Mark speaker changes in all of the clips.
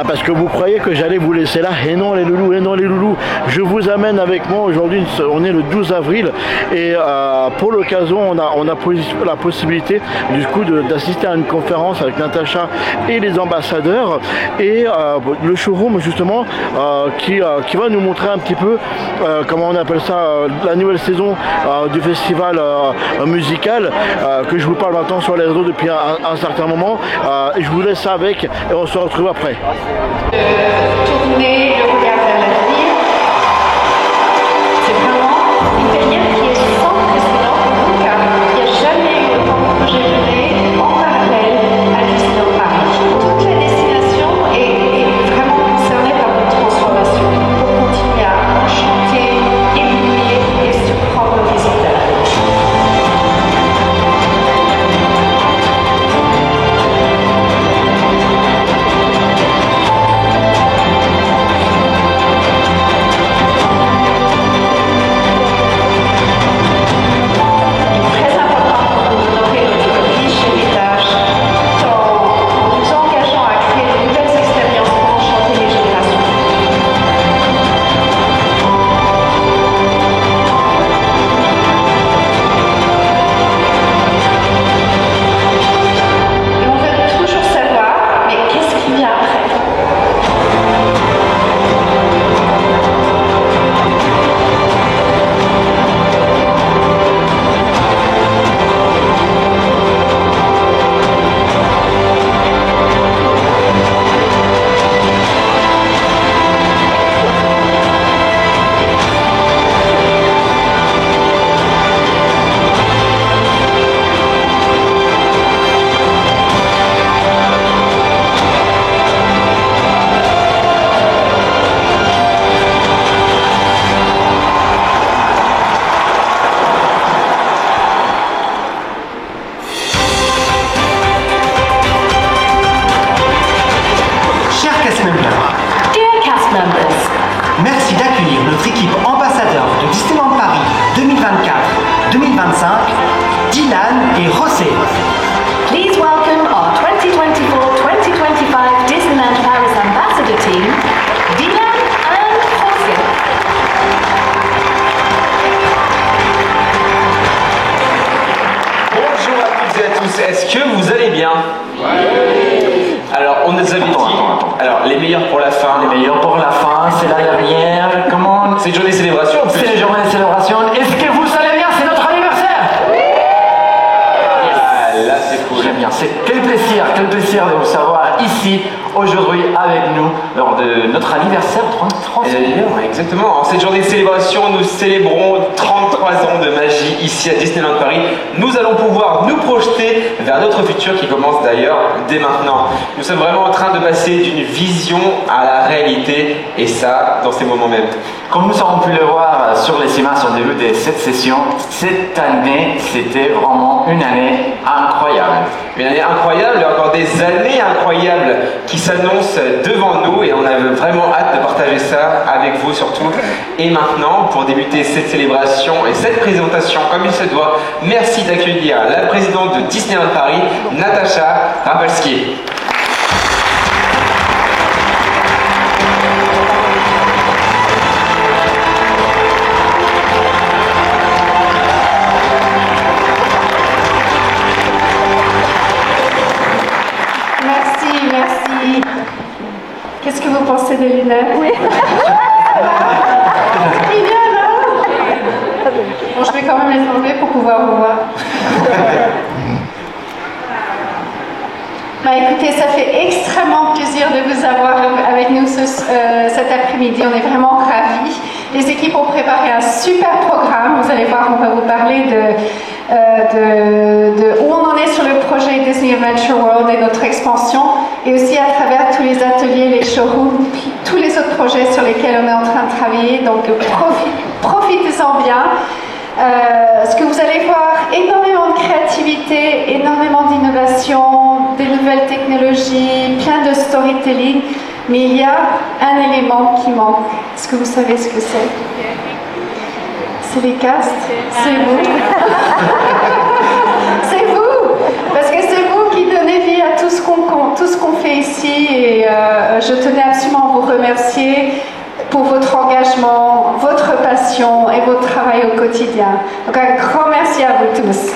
Speaker 1: parce que vous croyez que j'allais vous laisser là. Et non les loulous, et non les loulous, je vous amène avec moi aujourd'hui, on est le 12 avril et pour l'occasion on a la possibilité du coup d'assister à une conférence avec Natacha et les ambassadeurs et le showroom justement qui va nous montrer un petit peu comment on appelle ça, la nouvelle saison du festival musical que je vous parle maintenant sur les réseaux depuis un certain moment et je vous laisse ça avec et on se retrouve après.
Speaker 2: Tourner le regard vers l'avenir, c'est vraiment une carrière qui est sans précédent pour nous car il n'y a jamais eu autant de projets menés en parallèle à Disneyland Paris. Toute la destination est vraiment concernée par une transformation pour continuer à enchanter, éblouir et surprendre nos visiteurs.
Speaker 3: Merci d'accueillir notre équipe ambassadeur de Disneyland Paris 2024-2025, Dylan et José.
Speaker 2: Please welcome our 2024-2025 Disneyland Paris Ambassador team, Dylan and José.
Speaker 4: Bonjour à toutes et à tous, est-ce que vous allez bien? Alors, on nous avait dit, alors les meilleurs pour la fin.
Speaker 5: Les meilleurs pour la fin, c'est la dernière. Comment?
Speaker 4: C'est une journée de célébration en plus.
Speaker 5: C'est la journée de célébration. Est-ce que vous allez bien? C'est notre anniversaire.
Speaker 4: Ah, là c'est cool.
Speaker 5: J'aime bien. Quel plaisir de vous savoir ici aujourd'hui avec nous lors de notre anniversaire 33 ans.
Speaker 4: Exactement. En cette journée de célébration, nous célébrons 33 ans de magie ici à Disneyland Paris. Nous allons pouvoir nous projeter vers notre futur qui commence d'ailleurs dès maintenant. Nous sommes vraiment en train de passer d'une vision à la réalité et ça dans ces moments même.
Speaker 5: Comme nous avons pu le voir sur les images au début de cette session, cette année c'était vraiment une année incroyable.
Speaker 4: Une année incroyable et encore des années incroyables qui s'annoncent devant nous et on a vraiment hâte de partager ça avec vous surtout. Et maintenant, pour débuter cette célébration et cette présentation comme il se doit, merci d'accueillir la présidente de Disneyland Paris, Natacha Rapalski.
Speaker 2: Merci. Qu'est-ce que vous pensez des lunettes? Oui. C'est bien, non? Bon, je vais quand même les enlever pour pouvoir vous voir. Bah, écoutez, ça fait extrêmement plaisir de vous avoir avec nous cet après-midi. On est vraiment ravis. Les équipes ont préparé un super programme. Vous allez voir, on va vous parler de où on en est sur le projet Disney Adventure World et notre expansion, et aussi à travers tous les ateliers, les showrooms, puis tous les autres projets sur lesquels on est en train de travailler. Donc profitez-en bien. Ce que vous allez voir, énormément de créativité, énormément d'innovation, des nouvelles technologies, plein de storytelling, mais il y a un élément qui manque. Est-ce que vous savez ce que c'est? C'est les castes. C'est vous. C'est vous. Parce que c'est vous qui donnez vie à tout ce qu'on tout ce qu'on fait ici et je tenais absolument à vous remercier pour votre engagement, votre passion et votre travail au quotidien. Donc un grand merci à vous tous.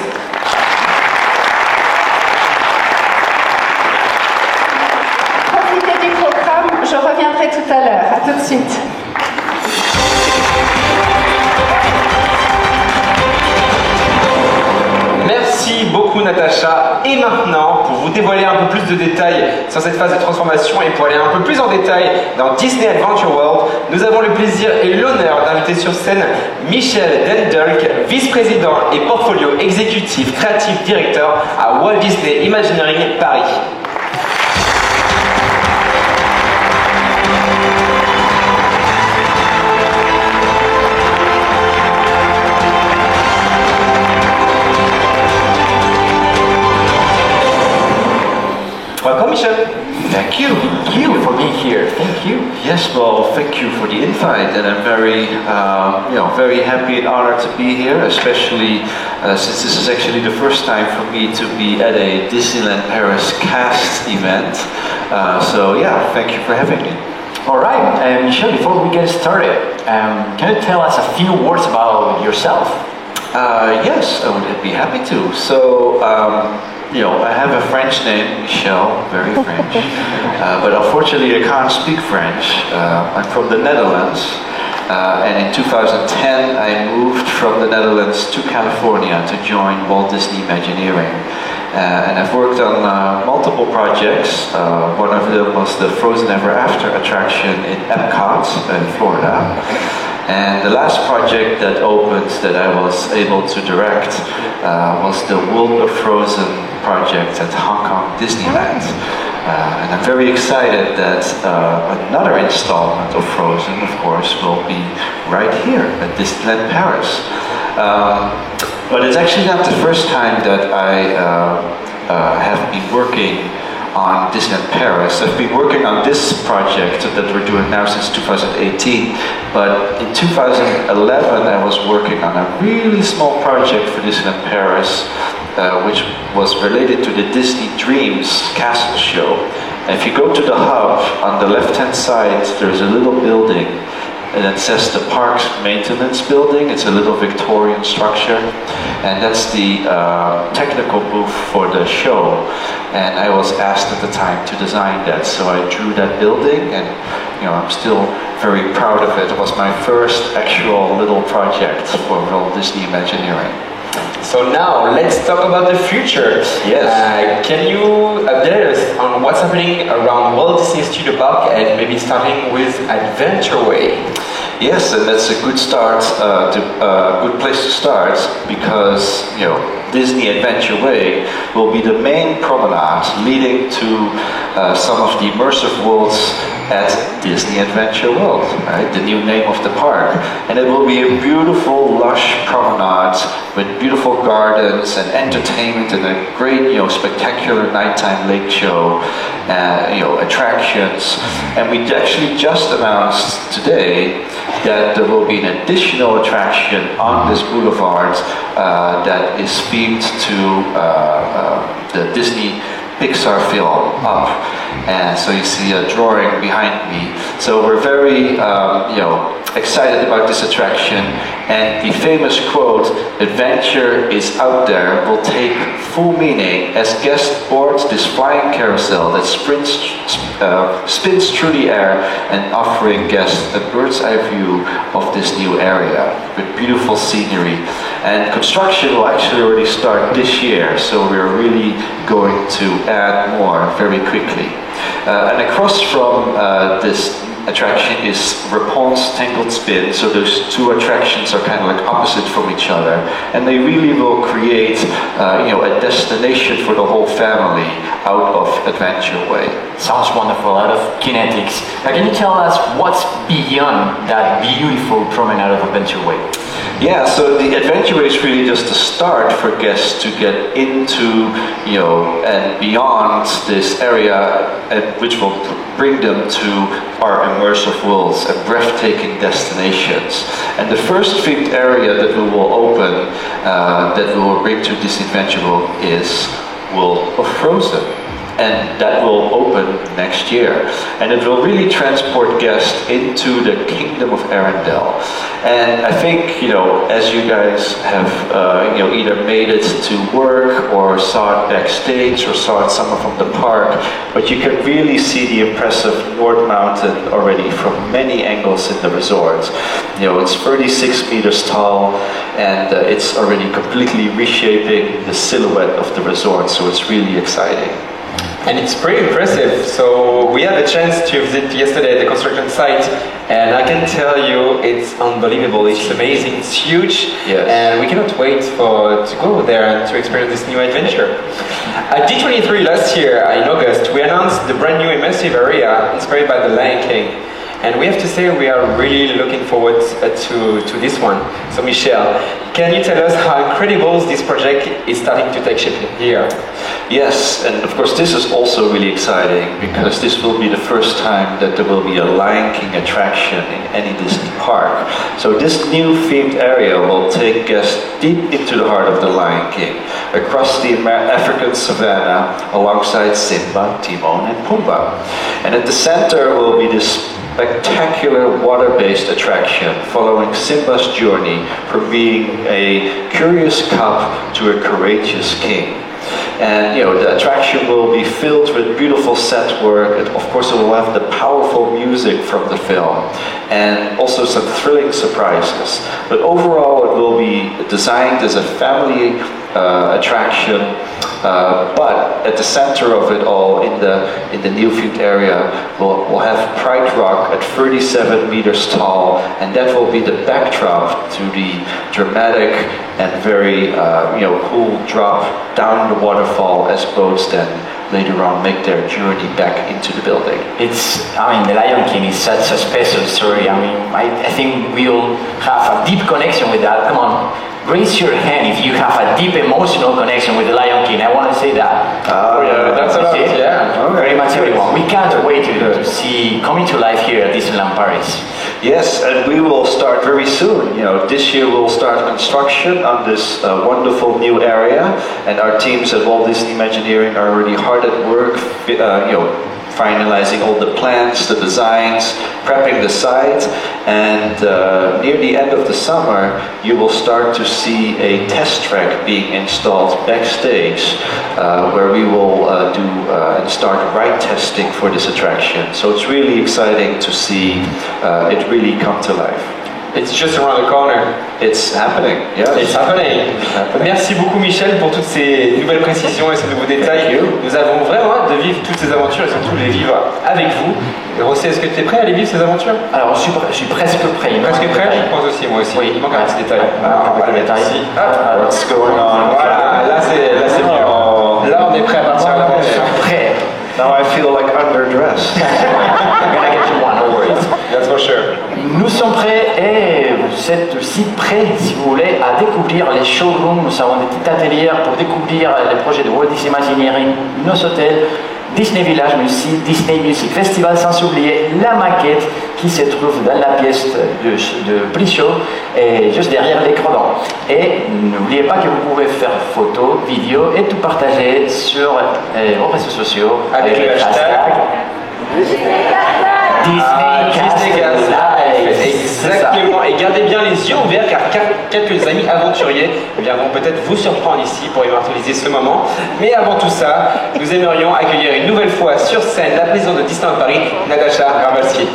Speaker 2: Profitez du programme, je reviendrai tout à l'heure. À tout de suite.
Speaker 4: Merci beaucoup Natacha. Et maintenant, pour vous dévoiler un peu plus de détails sur cette phase de transformation et pour aller un peu plus en détail dans Disney Adventure World, nous avons le plaisir et l'honneur d'inviter sur scène Michel Dendulk, vice-président et portfolio exécutif créatif directeur à Walt Disney Imagineering Paris. Welcome, Michel.
Speaker 6: Thank you. Thank you for being here. Thank you. Yes, well, thank you for the invite, and I'm very, very happy and honored to be here, especially since this is actually the first time for me to be at a Disneyland Paris cast event. So yeah, thank you for having me.
Speaker 5: All right, Michel, before we get started, can you tell us a few words about yourself?
Speaker 6: Yes, I would be happy to. So, I have a French name, Michel, very French, but unfortunately I can't speak French. I'm from the Netherlands, and in 2010 I moved from the Netherlands to California to join Walt Disney Imagineering. And I've worked on multiple projects. One of them was the Frozen Ever After attraction in Epcot in Florida. And the last project that opened that I was able to direct was the World of Frozen project at Hong Kong Disneyland. And I'm very excited that another installment of Frozen, of course, will be right here at Disneyland Paris. But it's actually not the first time that I have been working on Disneyland Paris. I've been working on this project that we're doing now since 2018, but in 2011 I was working on a really small project for Disneyland Paris, which was related to the Disney Dreams Castle Show. And if you go to the hub, on the left-hand side, there's a little building, and it says the Parks Maintenance Building. It's a little Victorian structure, and that's the technical booth for the show. And I was asked at the time to design that, so I drew that building, and I'm still very proud of it. It was my first actual little project for Walt Disney Imagineering.
Speaker 4: So now, let's talk about the future.
Speaker 6: Yes.
Speaker 4: Can you update us on what's happening around Walt Disney Studio Park, and maybe starting with Adventure Way?
Speaker 6: Yes, and that's a good start, good place to start, because Disney Adventure Way will be the main promenade leading to some of the immersive worlds at Disney Adventure World, right? The new name of the park. And it will be a beautiful, lush promenade with beautiful gardens and entertainment and a great, spectacular nighttime lake show, attractions. And we actually just announced today that there will be an additional attraction on this boulevard that is themed to the Disney Pixar film Up, and so you see a drawing behind me. So we're very excited about this attraction, and the famous quote, "Adventure is out there," will take full meaning as guests board this flying carousel that spins through the air and offering guests a bird's eye view of this new area with beautiful scenery. And construction will actually already start this year, so we're really going to add more very quickly. And across from this attraction is Rapunzel's Tangled Spin, so those two attractions are kind of like opposite from each other, and they really will create a destination for the whole family out of Adventure Way.
Speaker 5: Sounds wonderful, a lot of kinetics. Now, can you tell us what's beyond that beautiful promenade of Adventure Way?
Speaker 6: Yeah, so the Adventure Way is really just a start for guests to get into, and beyond this area, which will bring them to our immersive worlds and breathtaking destinations. And the first themed area that we will open, that we will bring to this Adventure World, is World of Frozen. And that will open next year. And it will really transport guests into the kingdom of Arendelle. And I think, as you guys have, either made it to work or saw it backstage or saw it somewhere from the park, but you can really see the impressive Nord Mountain already from many angles in the resort. It's 36 meters tall, and it's already completely reshaping the silhouette of the resort, so it's really exciting.
Speaker 4: And it's pretty impressive. So we had a chance to visit yesterday the construction site, and I can tell you it's unbelievable. It's amazing. It's huge,
Speaker 6: yes.
Speaker 4: And we cannot wait to go there and to experience this new adventure. At D23 last year in August, we announced the brand new immersive area inspired by The Lion King. And we have to say we are really looking forward to this one. So Michel, can you tell us how incredible this project is starting to take shape here?
Speaker 6: Yes, and of course this is also really exciting because this will be the first time that there will be a Lion King attraction in any Disney park. So this new themed area will take guests deep into the heart of the Lion King, across the African savannah alongside Simba, Timon and Pumbaa. And at the center will be this spectacular water-based attraction following Simba's journey from being a curious cub to a courageous king. And the attraction will be filled with beautiful set work, and of course it will have the powerful music from the film and also some thrilling surprises. But overall it will be designed as a family attraction, but at the center of it all, in the new themed area, we'll have Pride Rock at 37 meters tall, and that will be the backdrop to the dramatic and very cool drop down the waterfall as boats then later on make their journey back into the building.
Speaker 5: The Lion King is such a special story. I think we'll have a deep connection with that. Come on. Raise your hand if you have a deep emotional connection with the Lion King. I want to say that.
Speaker 4: Yeah, that's a lot. Yeah.
Speaker 5: Okay. Very much everyone. We can't wait to see coming to life here at Disneyland Paris.
Speaker 6: Yes, and we will start very soon. This year we'll start construction on this wonderful new area, and our teams at Walt Disney Imagineering are already hard at work, finalizing all the plans, the designs, prepping the site, and near the end of the summer you will start to see a test track being installed backstage where we will do and start ride testing for this attraction. So it's really exciting to see it really come to life.
Speaker 4: It's just around the corner.
Speaker 6: It's happening. Yeah,
Speaker 4: it's happening. Merci beaucoup Michel pour toutes ces nouvelles précisions et ces nouveaux détails. Nous avons vraiment hâte de vivre toutes ces aventures et surtout les vivre avec vous. Rosé, est-ce que tu es prêt à aller vivre ces aventures?
Speaker 5: Alors je suis presque prêt.
Speaker 4: Presque prêt? Je pense aussi, moi aussi.
Speaker 5: Oui,
Speaker 4: il manque un petit détail.
Speaker 5: Quelques détails. Ici.
Speaker 6: What's going on?
Speaker 4: Voilà, là c'est mieux. Là on est prêt à partir à l'aventure.
Speaker 5: Je suis prêt.
Speaker 6: Now I feel like underdressed.
Speaker 5: I'm gonna get you one, no worries.
Speaker 4: That's for sure.
Speaker 5: Nous sommes prêts et vous êtes aussi prêts, si vous voulez, à découvrir les showrooms. Nous avons des petites ateliers pour découvrir les projets de Walt Disney Imagineering, nos hôtels, Disney Village, mais aussi Disney Music Festival, sans oublier la maquette qui se trouve dans la pièce de pre-show et juste derrière l'écran. Et n'oubliez pas que vous pouvez faire photos, vidéos et tout partager sur vos réseaux sociaux
Speaker 4: avec le hashtag
Speaker 5: Disneycast Live.
Speaker 4: Exactement, et gardez bien les yeux ouverts car quelques amis aventuriers viendront peut-être vous surprendre ici pour immortaliser ce moment. Mais avant tout ça, nous aimerions accueillir une nouvelle fois sur scène la présidente de Disneyland Paris, Natacha Ramalski.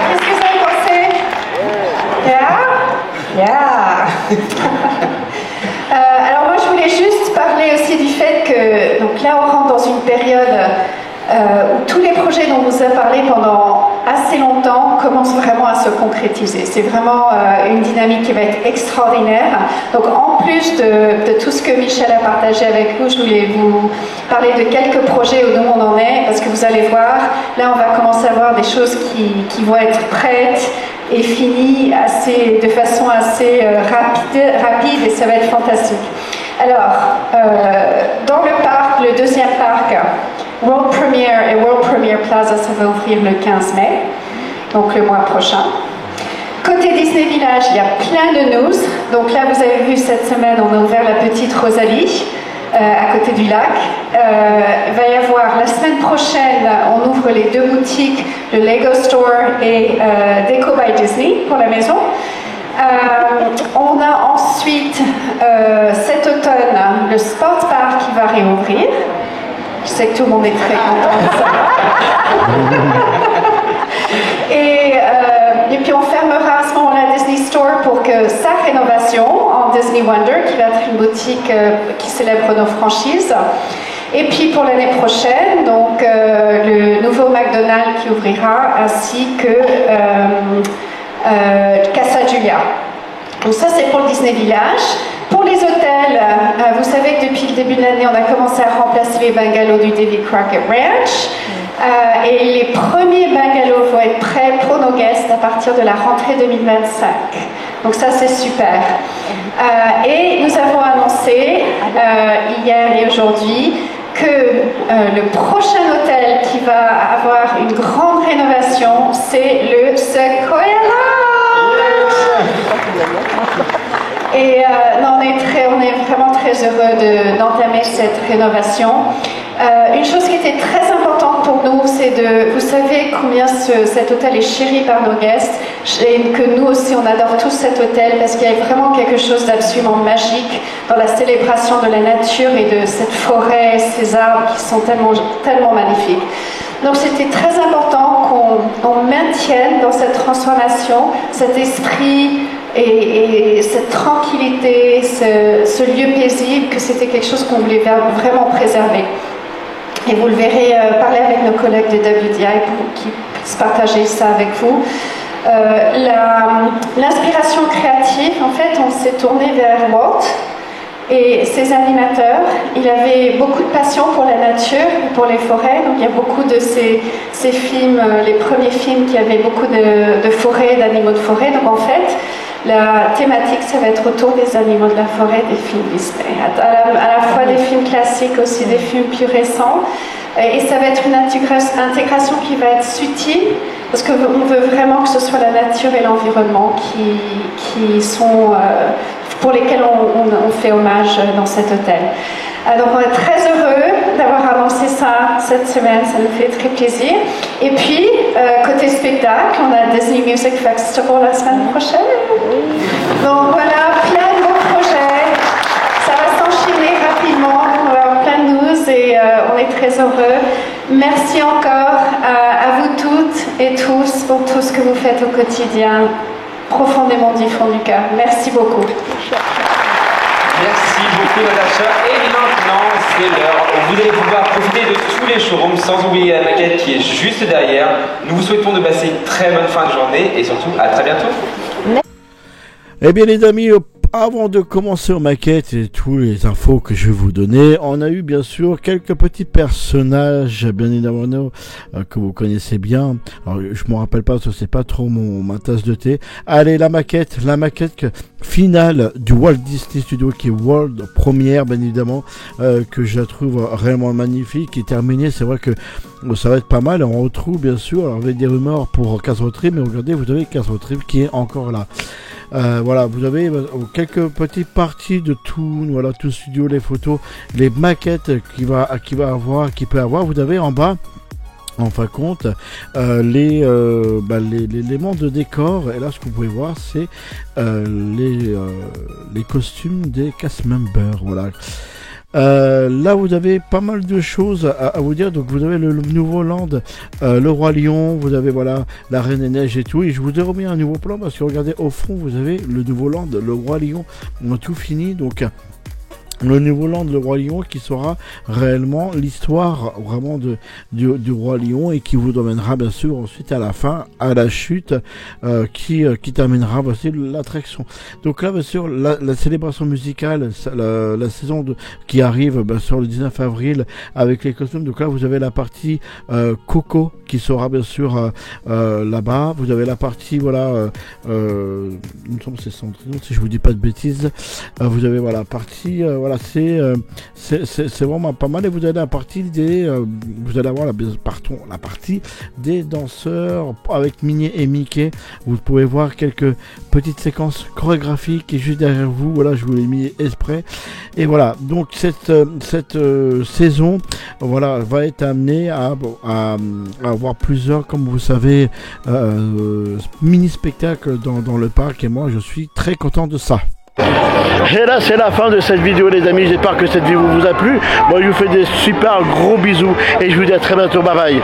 Speaker 2: Qu'est-ce que vous avez pensé? Yeah. Alors moi je voulais juste parler aussi du fait que donc là on rentre dans une période où tous les projets dont on vous a parlé pendant assez longtemps commencent vraiment à se concrétiser. C'est vraiment une dynamique qui va être extraordinaire. Donc en plus de tout ce que Michel a partagé avec vous, je voulais vous parler de quelques projets où nous on en est, parce que vous allez voir, là on va commencer à voir des choses qui vont être prêtes et finies de façon assez rapide et ça va être fantastique. Alors, dans le parc, le deuxième parc, World Premiere et World Premiere Plaza, ça va ouvrir le 15 mai, donc le mois prochain. Côté Disney Village, il y a plein de news. Donc là, vous avez vu cette semaine, on a ouvert la petite Rosalie à côté du lac. Il va y avoir la semaine prochaine, on ouvre les 2 boutiques, le Lego Store et Deco by Disney pour la maison. On a ensuite cet automne le Sport Bar qui va réouvrir. Je sais que tout le monde est très content de ça. Et puis on fermera à ce moment-là Disney Store pour que sa rénovation en Disney Wonder, qui va être une boutique qui célèbre nos franchises. Et puis pour l'année prochaine, donc le nouveau McDonald's qui ouvrira, ainsi que Casa Julia. Donc ça c'est pour le Disney Village. Pour les hôtels, vous savez que depuis le début de l'année, on a commencé à remplacer les bungalows du Davy Crockett Ranch. Et les premiers bungalows vont être prêts pour nos guests à partir de la rentrée 2025. Donc ça c'est super. Et nous avons annoncé hier et aujourd'hui que le prochain hôtel qui va avoir une grande rénovation, c'est le Sequoia Lodge. Et on est vraiment très heureux d'entamer cette rénovation. Une chose qui était très importante pour nous, c'est vous savez combien cet hôtel est chéri par nos guests, et que nous aussi on adore tous cet hôtel parce qu'il y a vraiment quelque chose d'absolument magique dans la célébration de la nature et de cette forêt, ces arbres qui sont tellement, tellement magnifiques. Donc c'était très important qu'on maintienne dans cette transformation cet esprit et cette tranquillité, ce lieu paisible, que c'était quelque chose qu'on voulait vraiment préserver. Et vous le verrez, parler avec nos collègues de WDI pour qu'ils puissent partager ça avec vous. L'inspiration créative, en fait, on s'est tourné vers Walt et ses animateurs. Il avait beaucoup de passion pour la nature et pour les forêts. Donc il y a beaucoup de ces films, les premiers films qui avaient beaucoup de forêts, d'animaux de forêt. Donc en fait, la thématique, ça va être autour des animaux de la forêt, des films Disney. À la fois des films classiques, aussi des films plus récents. Et ça va être une intégration qui va être subtile, parce qu'on veut vraiment que ce soit la nature et l'environnement qui sont, pour lesquels on fait hommage dans cet hôtel. Donc on est très heureux d'avoir annoncé ça cette semaine, ça nous fait très plaisir. Et puis, côté spectacle, on a Disney Music Festival la semaine prochaine. Donc voilà, plein de beaux projets. Ça va s'enchaîner rapidement, on va avoir plein de news et on est très heureux. Merci encore à vous toutes et tous pour tout ce que vous faites au quotidien, profondément du fond du cœur. Merci beaucoup.
Speaker 4: Merci beaucoup Natacha. Et maintenant, c'est l'heure où vous allez pouvoir profiter de tous les showrooms sans oublier la maquette qui est juste derrière. Nous vous souhaitons de passer une très bonne fin de journée et surtout à très bientôt.
Speaker 1: Eh bien les amis, avant de commencer aux maquettes et tous les infos que je vais vous donner, on a eu bien sûr quelques petits personnages bien évidemment que vous connaissez bien. Alors je me rappelle pas parce que c'est pas trop ma tasse de thé. Allez, la maquette finale du Walt Disney Studio qui est world première bien évidemment, que je la trouve réellement magnifique et terminée. C'est vrai que ça va être pas mal. On retrouve bien sûr, alors avec des rumeurs pour Castle Trip, mais regardez, vous avez Castle Trip qui est encore là. Voilà, vous avez quelques petites parties de tout, voilà, tout studio, les photos, les maquettes qu'il peut avoir. Vous avez en bas, en fin de compte, les éléments de décor. Et là, ce que vous pouvez voir, c'est les costumes des cast members. Voilà. Là vous avez pas mal de choses à vous dire. Donc vous avez le nouveau land, le roi lion, vous avez voilà la reine des neiges et tout, et je vous ai remis un nouveau plan parce que regardez au fond vous avez le nouveau land, le roi lion. On a tout fini, donc le nouveau land, le roi lion, qui sera réellement l'histoire vraiment du roi lion et qui vous emmènera bien sûr ensuite à la fin, à la chute, qui terminera voici l'attraction. Donc là bien sûr la célébration musicale, la saison qui arrive bien sûr le 19 avril avec les costumes. Donc là vous avez la partie Coco qui sera bien sûr là-bas. Vous avez la partie voilà, il me semble c'est Cendrillon si je vous dis pas de bêtises. Vous avez voilà la partie voilà, c'est vraiment pas mal. Et vous avez la partie vous allez avoir la partie des danseurs avec Minnie et Mickey. Vous pouvez voir quelques petites séquences chorégraphiques qui est juste derrière vous. Voilà, je vous l'ai mis exprès. Et voilà, donc cette saison, voilà, va être amenée à avoir plusieurs, comme vous savez, mini spectacles dans le parc. Et moi, je suis très content de ça. Et là c'est la fin de cette vidéo les amis, j'espère que cette vidéo vous a plu. Moi je vous fais des super gros bisous et je vous dis à très bientôt, bye bye.